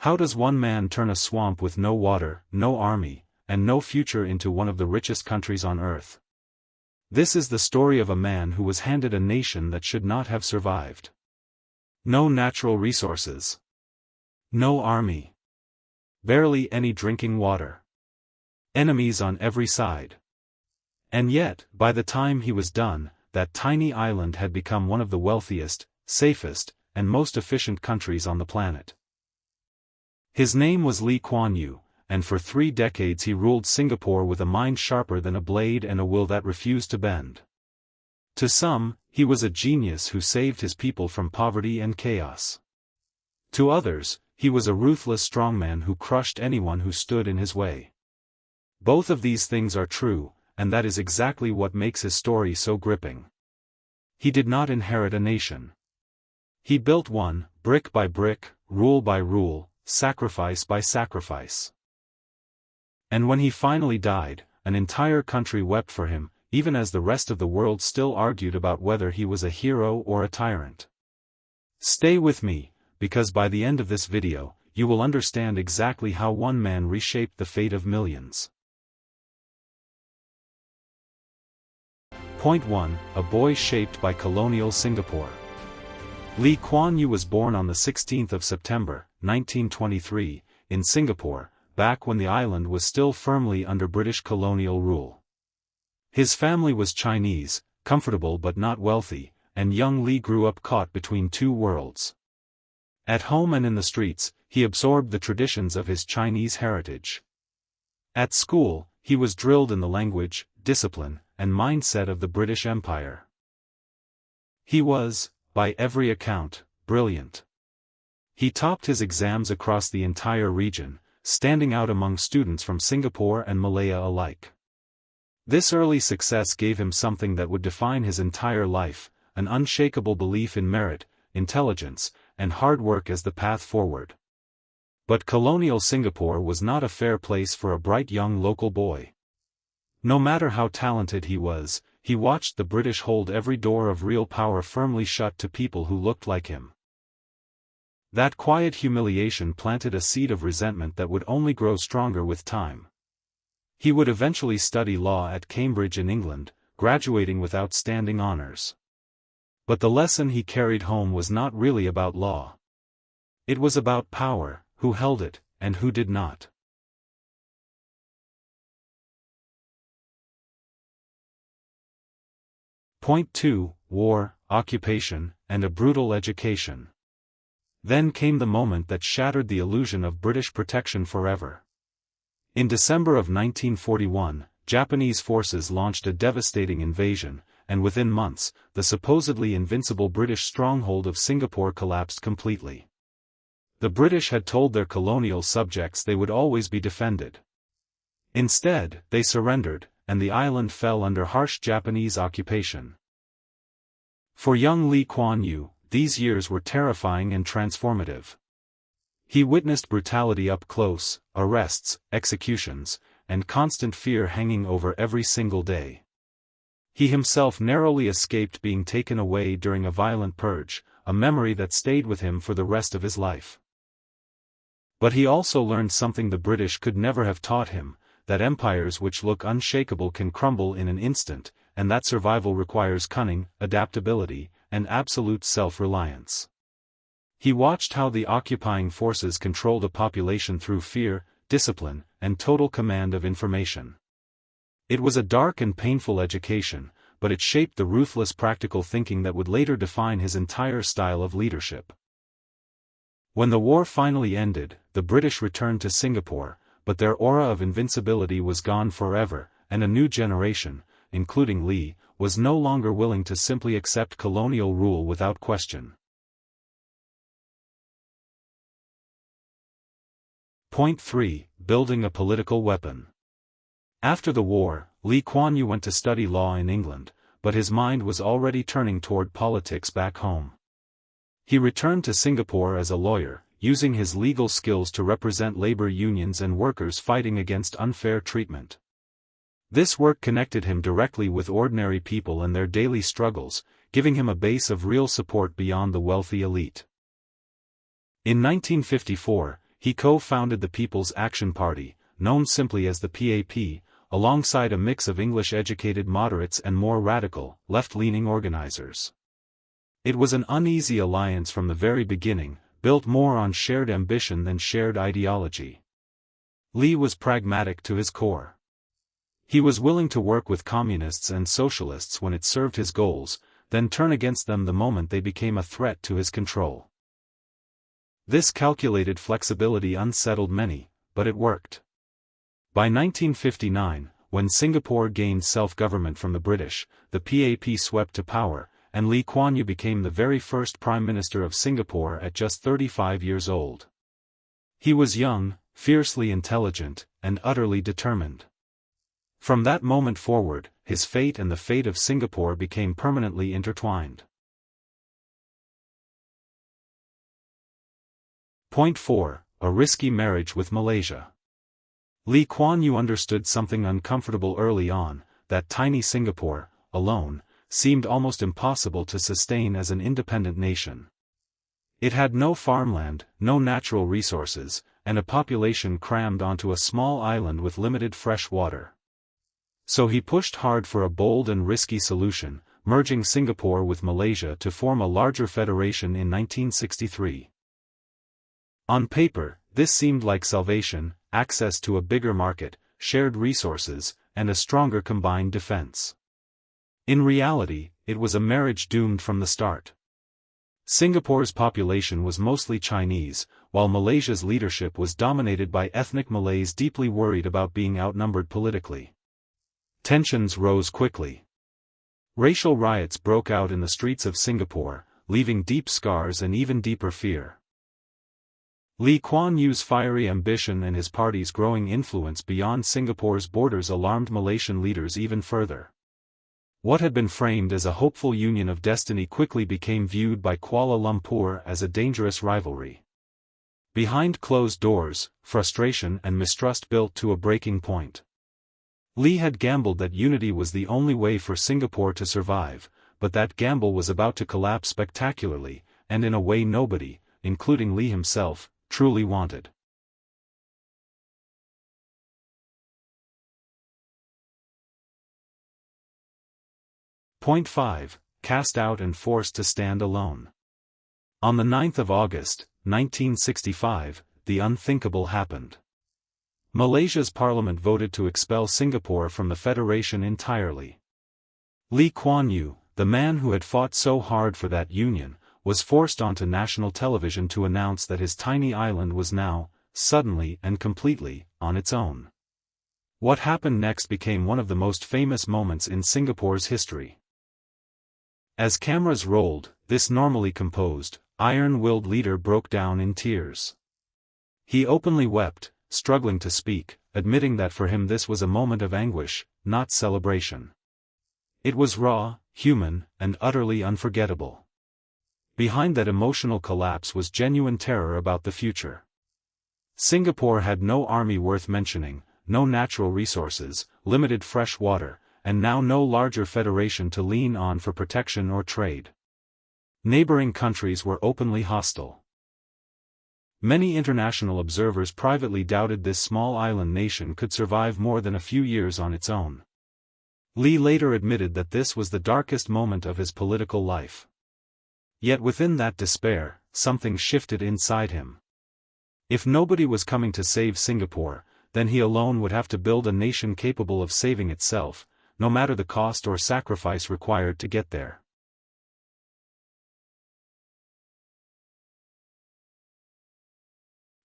How does one man turn a swamp with no water, no army, and no future into one of the richest countries on earth? This is the story of a man who was handed a nation that should not have survived. No natural resources. No army. Barely any drinking water. Enemies on every side. And yet, by the time he was done, that tiny island had become one of the wealthiest, safest, and most efficient countries on the planet. His name was Lee Kuan Yew, and for 3 decades he ruled Singapore with a mind sharper than a blade and a will that refused to bend. To some, he was a genius who saved his people from poverty and chaos. To others, he was a ruthless strongman who crushed anyone who stood in his way. Both of these things are true, and that is exactly what makes his story so gripping. He did not inherit a nation. He built one, brick by brick, rule by rule, sacrifice by sacrifice. And when he finally died, an entire country wept for him, even as the rest of the world still argued about whether he was a hero or a tyrant. Stay with me, because by the end of this video, you will understand exactly how one man reshaped the fate of millions. Point 1. A boy shaped by colonial Singapore. Lee Kuan Yew was born on the 16th of September, 1923, in Singapore, back when the island was still firmly under British colonial rule. His family was Chinese, comfortable but not wealthy, and young Lee grew up caught between two worlds. At home and in the streets, he absorbed the traditions of his Chinese heritage. At school, he was drilled in the language, discipline, and mindset of the British Empire. He was, by every account, brilliant. He topped his exams across the entire region, standing out among students from Singapore and Malaya alike. This early success gave him something that would define his entire life, an unshakable belief in merit, intelligence, and hard work as the path forward. But colonial Singapore was not a fair place for a bright young local boy. No matter how talented he was, he watched the British hold every door of real power firmly shut to people who looked like him. That quiet humiliation planted a seed of resentment that would only grow stronger with time. He would eventually study law at Cambridge in England, graduating with outstanding honors. But the lesson he carried home was not really about law. It was about power, who held it, and who did not. Point 2. War, occupation, and a brutal education. Then came the moment that shattered the illusion of British protection forever. In December of 1941, Japanese forces launched a devastating invasion, and within months, the supposedly invincible British stronghold of Singapore collapsed completely. The British had told their colonial subjects they would always be defended. Instead, they surrendered, and the island fell under harsh Japanese occupation. For young Lee Kuan Yew, these years were terrifying and transformative. He witnessed brutality up close, arrests, executions, and constant fear hanging over every single day. He himself narrowly escaped being taken away during a violent purge, a memory that stayed with him for the rest of his life. But he also learned something the British could never have taught him, that empires which look unshakable can crumble in an instant, and that survival requires cunning, adaptability, and absolute self-reliance. He watched how the occupying forces controlled a population through fear, discipline, and total command of information. It was a dark and painful education, but it shaped the ruthless practical thinking that would later define his entire style of leadership. When the war finally ended, the British returned to Singapore, but their aura of invincibility was gone forever, and a new generation, including Lee, was no longer willing to simply accept colonial rule without question. Point 3. Building a political weapon. After the war, Lee Kuan Yew went to study law in England, but his mind was already turning toward politics back home. He returned to Singapore as a lawyer, using his legal skills to represent labor unions and workers fighting against unfair treatment. This work connected him directly with ordinary people and their daily struggles, giving him a base of real support beyond the wealthy elite. In 1954, he co-founded the People's Action Party, known simply as the PAP, alongside a mix of English-educated moderates and more radical, left-leaning organizers. It was an uneasy alliance from the very beginning, built more on shared ambition than shared ideology. Lee was pragmatic to his core. He was willing to work with communists and socialists when it served his goals, then turn against them the moment they became a threat to his control. This calculated flexibility unsettled many, but it worked. By 1959, when Singapore gained self-government from the British, the PAP swept to power, and Lee Kuan Yew became the very first Prime Minister of Singapore at just 35 years old. He was young, fiercely intelligent, and utterly determined. From that moment forward, his fate and the fate of Singapore became permanently intertwined. Point 4. A risky marriage with Malaysia. Lee Kuan Yew understood something uncomfortable early on, that tiny Singapore, alone, seemed almost impossible to sustain as an independent nation. It had no farmland, no natural resources, and a population crammed onto a small island with limited fresh water. So he pushed hard for a bold and risky solution, merging Singapore with Malaysia to form a larger federation in 1963. On paper, this seemed like salvation, access to a bigger market, shared resources, and a stronger combined defense. In reality, it was a marriage doomed from the start. Singapore's population was mostly Chinese, while Malaysia's leadership was dominated by ethnic Malays deeply worried about being outnumbered politically. Tensions rose quickly. Racial riots broke out in the streets of Singapore, leaving deep scars and even deeper fear. Lee Kuan Yew's fiery ambition and his party's growing influence beyond Singapore's borders alarmed Malaysian leaders even further. What had been framed as a hopeful union of destiny quickly became viewed by Kuala Lumpur as a dangerous rivalry. Behind closed doors, frustration and mistrust built to a breaking point. Lee had gambled that unity was the only way for Singapore to survive, but that gamble was about to collapse spectacularly, and in a way nobody, including Lee himself, truly wanted. Point 5. Cast out and forced to stand alone. On the 9th of August, 1965, the unthinkable happened. Malaysia's parliament voted to expel Singapore from the federation entirely. Lee Kuan Yew, the man who had fought so hard for that union, was forced onto national television to announce that his tiny island was now, suddenly and completely, on its own. What happened next became one of the most famous moments in Singapore's history. As cameras rolled, this normally composed, iron-willed leader broke down in tears. He openly wept, struggling to speak, admitting that for him this was a moment of anguish, not celebration. It was raw, human, and utterly unforgettable. Behind that emotional collapse was genuine terror about the future. Singapore had no army worth mentioning, no natural resources, limited fresh water, and now no larger federation to lean on for protection or trade. Neighboring countries were openly hostile. Many international observers privately doubted this small island nation could survive more than a few years on its own. Lee later admitted that this was the darkest moment of his political life. Yet within that despair, something shifted inside him. If nobody was coming to save Singapore, then he alone would have to build a nation capable of saving itself, no matter the cost or sacrifice required to get there.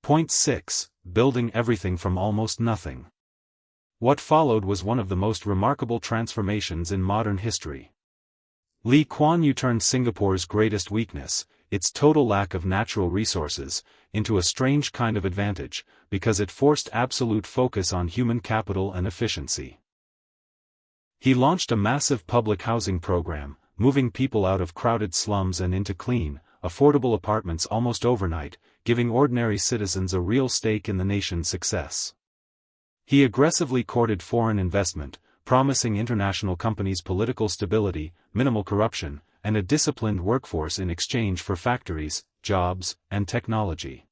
Point 6. Building everything from almost nothing. What followed was one of the most remarkable transformations in modern history. Lee Kuan Yew turned Singapore's greatest weakness, its total lack of natural resources, into a strange kind of advantage, because it forced absolute focus on human capital and efficiency. He launched a massive public housing program, moving people out of crowded slums and into clean, affordable apartments almost overnight, giving ordinary citizens a real stake in the nation's success. He aggressively courted foreign investment, promising international companies political stability, minimal corruption, and a disciplined workforce in exchange for factories, jobs, and technology.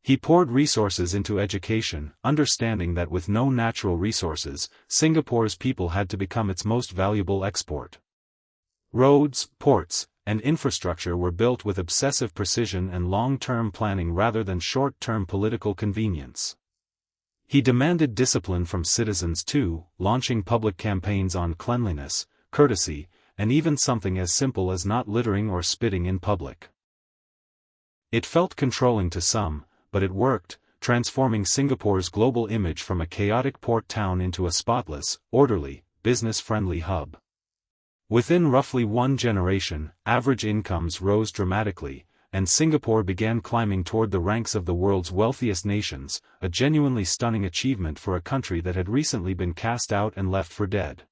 He poured resources into education, understanding that with no natural resources, Singapore's people had to become its most valuable export. Roads, ports, and infrastructure were built with obsessive precision and long-term planning rather than short-term political convenience. He demanded discipline from citizens too, launching public campaigns on cleanliness, courtesy, and even something as simple as not littering or spitting in public. It felt controlling to some, but it worked, transforming Singapore's global image from a chaotic port town into a spotless, orderly, business-friendly hub. Within roughly one generation, average incomes rose dramatically, and Singapore began climbing toward the ranks of the world's wealthiest nations, a genuinely stunning achievement for a country that had recently been cast out and left for dead.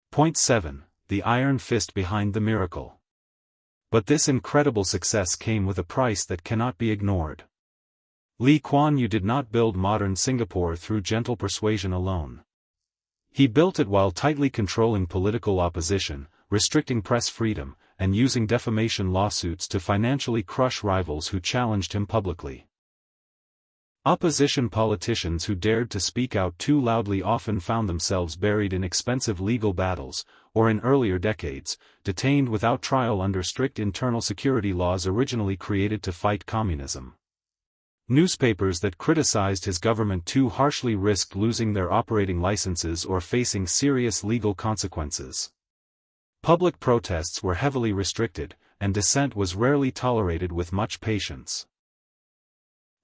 Point 7. The iron fist behind the miracle. But this incredible success came with a price that cannot be ignored. Lee Kuan Yew did not build modern Singapore through gentle persuasion alone. He built it while tightly controlling political opposition, restricting press freedom, and using defamation lawsuits to financially crush rivals who challenged him publicly. Opposition politicians who dared to speak out too loudly often found themselves buried in expensive legal battles, or in earlier decades, detained without trial under strict internal security laws originally created to fight communism. Newspapers that criticized his government too harshly risked losing their operating licenses or facing serious legal consequences. Public protests were heavily restricted, and dissent was rarely tolerated with much patience.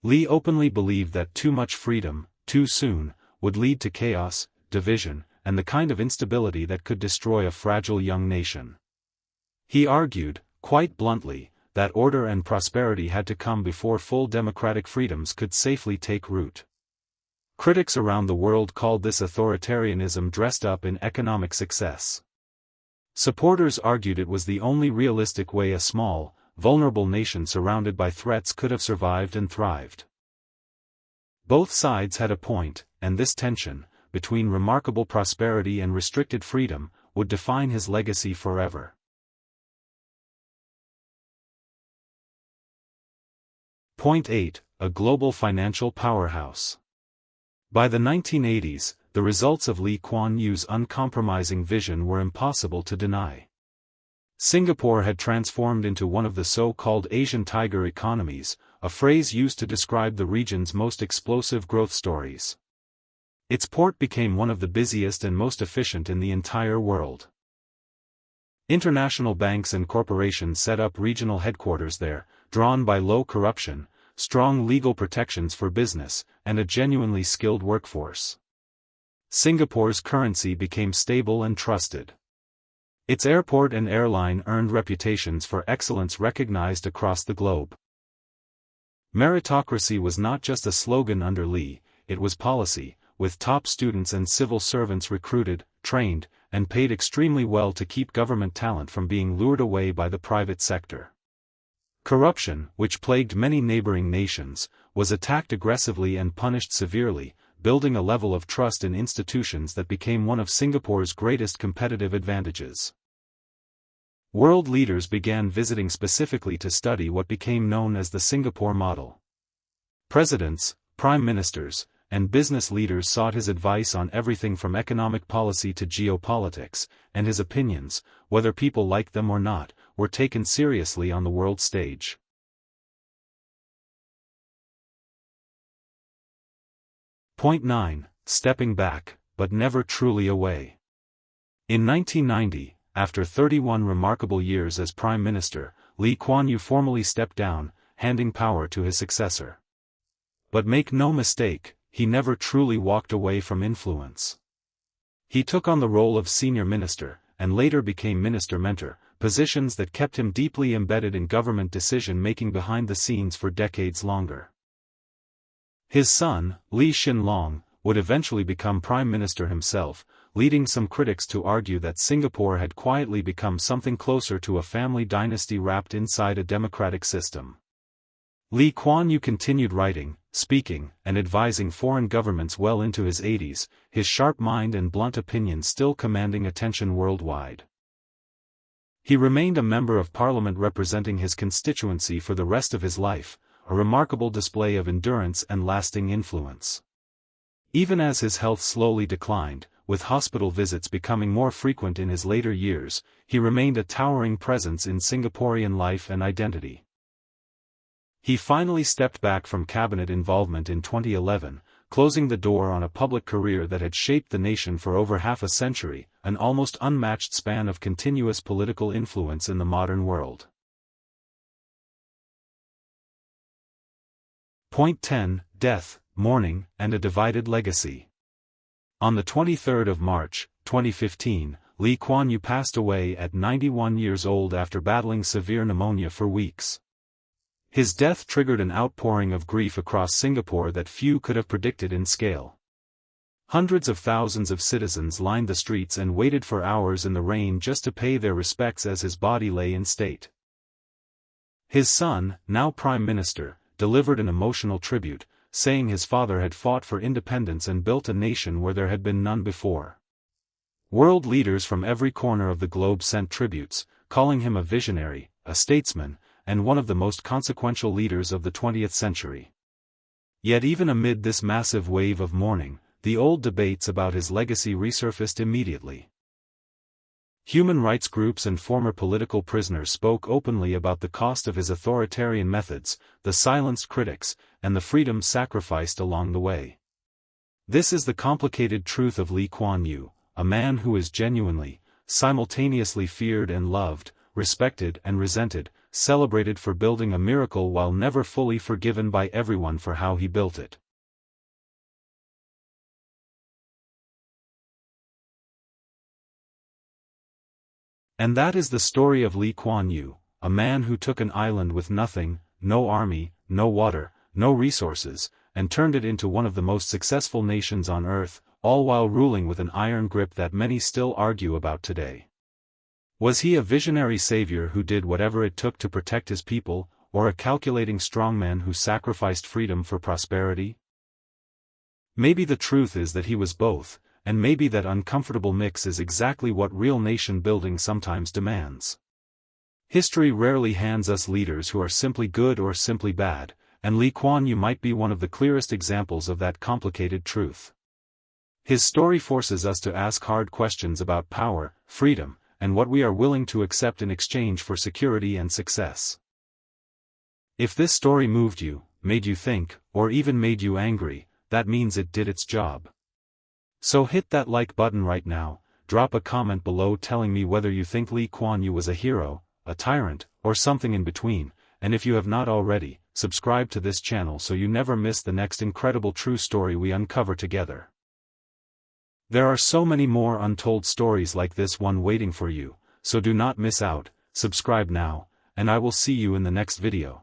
Lee openly believed that too much freedom, too soon, would lead to chaos, division, and the kind of instability that could destroy a fragile young nation. He argued, quite bluntly, that order and prosperity had to come before full democratic freedoms could safely take root. Critics around the world called this authoritarianism dressed up in economic success. Supporters argued it was the only realistic way a small, vulnerable nation surrounded by threats could have survived and thrived. Both sides had a point, and this tension, between remarkable prosperity and restricted freedom, would define his legacy forever. Point 8. A global financial powerhouse. By the 1980s, the results of Lee Kuan Yew's uncompromising vision were impossible to deny. Singapore had transformed into one of the so-called Asian tiger economies, a phrase used to describe the region's most explosive growth stories. Its port became one of the busiest and most efficient in the entire world. International banks and corporations set up regional headquarters there, drawn by low corruption, strong legal protections for business, and a genuinely skilled workforce. Singapore's currency became stable and trusted. Its airport and airline earned reputations for excellence recognized across the globe. Meritocracy was not just a slogan under Lee, it was policy, with top students and civil servants recruited, trained, and paid extremely well to keep government talent from being lured away by the private sector. Corruption, which plagued many neighboring nations, was attacked aggressively and punished severely, building a level of trust in institutions that became one of Singapore's greatest competitive advantages. World leaders began visiting specifically to study what became known as the Singapore model. Presidents, prime ministers, and business leaders sought his advice on everything from economic policy to geopolitics, and his opinions, whether people liked them or not, were taken seriously on the world stage. Point 9. Stepping back, but never truly away. In 1990, after 31 remarkable years as Prime Minister, Lee Kuan Yew formally stepped down, handing power to his successor. But make no mistake, he never truly walked away from influence. He took on the role of senior minister, and later became minister-mentor, positions that kept him deeply embedded in government decision-making behind the scenes for decades longer. His son, Lee Hsien Loong, would eventually become Prime Minister himself, leading some critics to argue that Singapore had quietly become something closer to a family dynasty wrapped inside a democratic system. Lee Kuan Yew continued writing, speaking, and advising foreign governments well into his 80s, his sharp mind and blunt opinion still commanding attention worldwide. He remained a member of parliament representing his constituency for the rest of his life, a remarkable display of endurance and lasting influence. Even as his health slowly declined, with hospital visits becoming more frequent in his later years, he remained a towering presence in Singaporean life and identity. He finally stepped back from cabinet involvement in 2011, closing the door on a public career that had shaped the nation for over half a century, an almost unmatched span of continuous political influence in the modern world. Point 10. Death, Mourning, and a Divided Legacy. On the 23rd of March, 2015, Lee Kuan Yew passed away at 91 years old after battling severe pneumonia for weeks. His death triggered an outpouring of grief across Singapore that few could have predicted in scale. Hundreds of thousands of citizens lined the streets and waited for hours in the rain just to pay their respects as his body lay in state. His son, now Prime Minister, delivered an emotional tribute, saying his father had fought for independence and built a nation where there had been none before. World leaders from every corner of the globe sent tributes, calling him a visionary, a statesman, and one of the most consequential leaders of the 20th century. Yet even amid this massive wave of mourning, the old debates about his legacy resurfaced immediately. Human rights groups and former political prisoners spoke openly about the cost of his authoritarian methods, the silenced critics, and the freedoms sacrificed along the way. This is the complicated truth of Lee Kuan Yew, a man who is genuinely, simultaneously feared and loved, respected and resented, celebrated for building a miracle while never fully forgiven by everyone for how he built it. And that is the story of Lee Kuan Yew, a man who took an island with nothing, no army, no water, no resources, and turned it into one of the most successful nations on earth, all while ruling with an iron grip that many still argue about today. Was he a visionary savior who did whatever it took to protect his people, or a calculating strongman who sacrificed freedom for prosperity? Maybe the truth is that he was both, and maybe that uncomfortable mix is exactly what real nation-building sometimes demands. History rarely hands us leaders who are simply good or simply bad, and Lee Kuan Yew might be one of the clearest examples of that complicated truth. His story forces us to ask hard questions about power, freedom, and what we are willing to accept in exchange for security and success. If this story moved you, made you think, or even made you angry, that means it did its job. So hit that like button right now, drop a comment below telling me whether you think Lee Kuan Yew was a hero, a tyrant, or something in between, and if you have not already, subscribe to this channel so you never miss the next incredible true story we uncover together. There are so many more untold stories like this one waiting for you, so do not miss out, subscribe now, and I will see you in the next video.